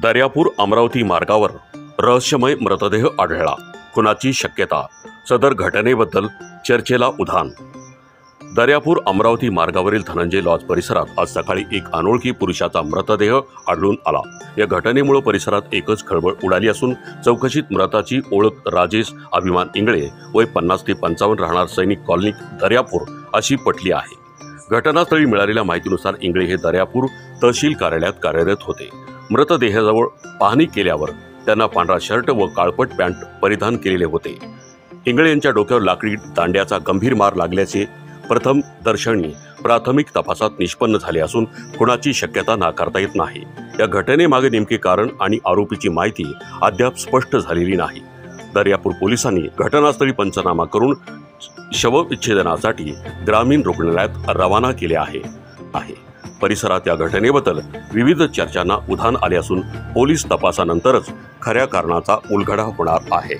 दर्यापूर अमरावती मार्गावर रहस्यमय मृतदेह आढळला। खुनाची शक्यता। सदर घटनेबद्दल चर्चेला उधाण। दर्यापूर अमरावती मार्गावरील धनंजय लॉज परिसरात आज सकाळी एक अनोळखी पुरुषाचा मृतदेह आढळून आला। या घटनेमुळे परिसरात एकच खळबळ उडाली असून चौकशीत मृताची ओळख राजेश अभिमान इंगळे वय 50 ते 55 राहणार सैनिक कॉलनी दर्यापूर अशी पटली आहे। घटनास्थळी मिळालेल्या माहितीनुसार इंगळे हे दर्यापूर तहसील कार्यालयात कार्यरत होते। मृतदेहाजवळ पाहणी केल्यावर त्यांना पांढरा शर्ट व काळपट पॅन्ट परिधान केलेले होते। इंगळे यांच्या डोक्यावर लाकडी दांड्याचा गंभीर मार लागल्याचे प्रथम दर्शनी प्राथमिक तपासात निष्पन्न झाले असून खुनाची शक्यता नाकारता येत नाही। या घटनेमागे नेमके कारण आणि आरोपीची माहिती अद्याप स्पष्ट झालेली नाही। दर्यापूर पोलिसांनी घटनास्थळी पंचनामा करून शवविच्छेदनासाठी ग्रामीण रुग्णालयात रवाना केले आहे। परिसरात या घटनेबद्दल विविध चर्चांना उधाण आले असून पोलीस तपासानंतरच खऱ्या कारणाचा उलगडा होणार आहे।